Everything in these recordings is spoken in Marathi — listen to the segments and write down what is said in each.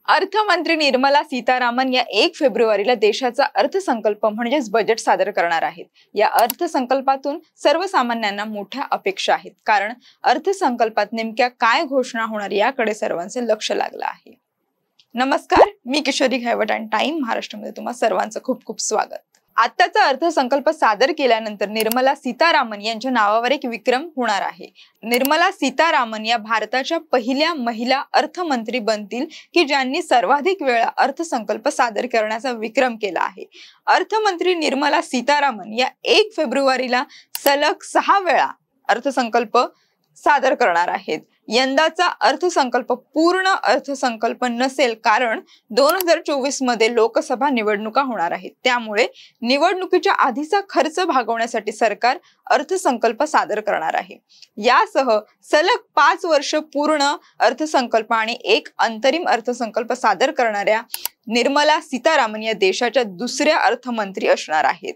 अर्थमंत्री निर्मला सीतारामन या 1 फेब्रुवारीला देशाचा अर्थसंकल्प म्हणजेच बजेट सादर करणार आहेत। या अर्थसंकल्पातून सर्वसामान्यांना मोठ्या अपेक्षा आहेत, कारण अर्थसंकल्पात नेमक्या काय घोषणा होणार याकडे सर्वांचे लक्ष लागलं आहे। नमस्कार, मी किशोरी घायवट आणि टाइम महाराष्ट्रामध्ये तुम्हा सर्वांचं खूप खूप स्वागत। आताचा अर्थसंकल्प सादर केल्यानंतर निर्मला सीतारामन यांच्या नावावर एक विक्रम होणार आहे। निर्मला सीतारामन या भारताच्या पहिल्या महिला अर्थमंत्री बनतील की ज्यांनी सर्वाधिक वेळा अर्थसंकल्प सादर करण्याचा विक्रम केला आहे। अर्थमंत्री निर्मला सीतारामन या 1 फेब्रुवारीला सलग 6 वेळा अर्थसंकल्प सादर करणार आहेत। यंदाचा अर्थसंकल्प पूर्ण अर्थसंकल्प नसेल, कारण 2024 मध्ये लोकसभा निवडणुका होणार आहेत। त्यामुळे निवडणुकीच्या आधीचा खर्च भागवण्यासाठी सरकार अर्थसंकल्प सादर करणार आहे। यासह सलग 5 वर्ष पूर्ण अर्थसंकल्प आणि एक अंतरिम अर्थसंकल्प सादर करणाऱ्या निर्मला सीतारामन या देशाच्या दुसऱ्या अर्थमंत्री असणार आहेत।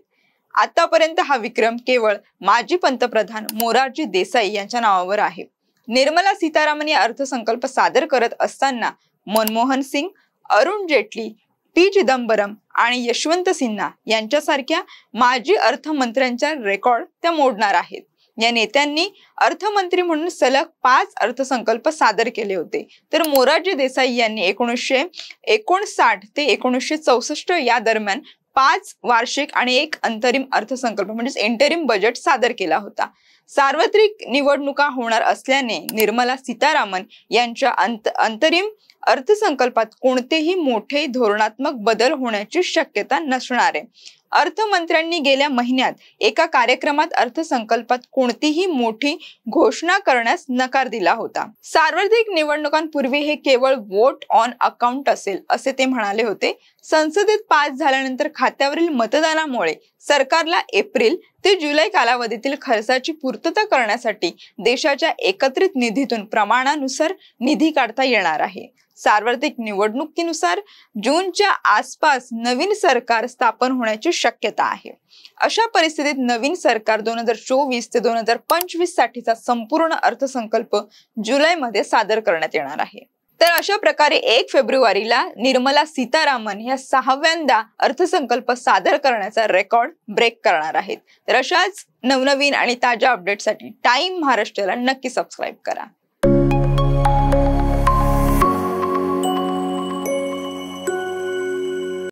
आतापर्यंत हा विक्रम केवळ माजी पंतप्रधान मोरारजी देसाई यांच्या नावावर आहे। निर्मला सीतारामन या अर्थसंकल्प सादर करत असताना मनमोहन सिंग, अरुण जेटली, पी चिदंबरम आणि यशवंत सिन्हा यांच्यासारख्या माजी अर्थमंत्र्यांचा रेकॉर्ड त्या मोडणार आहेत। या नेत्यांनी अर्थमंत्री म्हणून सलग 5 अर्थसंकल्प सादर केले होते, तर मोरारजी देसाई यांनी 1959 ते 1964 या दरम्यान 5 वार्षिक आणि एक अंतरिम अर्थसंकल्प म्हणजेच इंटरिम बजेट सादर केला होता। सार्वत्रिक निवडणुका होणार असल्याने निर्मला सीतारामन यांच्या अंतरिम अर्थसंकल्पात कोणतेही मोठे धोरणात्मक बदल होण्याची शक्यता नसणार आहे। अर्थमंत्र्यांनी गेल्या महिन्यात एका कार्यक्रमात अर्थसंकल्पात कोणतीही मोठी घोषणा करण्यास नकार दिला होता। सार्वत्रिक निवडणुकांपूर्वी हे केवळ वोट ऑन अकाउंट असेल असे ते म्हणाले होते। संसदेत पास झाल्यानंतर खात्यावरील मतदानामुळे सरकारला एप्रिल ते जुलै कालावधीतील खर्चाची पूर्तता करण्यासाठी देशाच्या एकत्रित निधीतून प्रमाणानुसार निधी काढता येणार आहे। सार्वत्रिक निवडणुकीनुसार जूनच्या आसपास नवीन सरकार स्थापन होण्याची शक्यता आहे। अशा परिस्थितीत नवीन सरकार 2024 ते 2025 साठीचा संपूर्ण अर्थसंकल्प जुलैमध्ये सादर करण्यात येणार आहे। तर अशा प्रकारे 1 फेब्रुवारीला निर्मला सीतारामन या 6व्यांदा अर्थसंकल्प सादर करण्याचा रेकॉर्ड ब्रेक करणार आहेत। तर अशाच नवनवीन आणि ताज्या अपडेटसाठी टाइम महाराष्ट्राला नक्की सबस्क्राइब करा।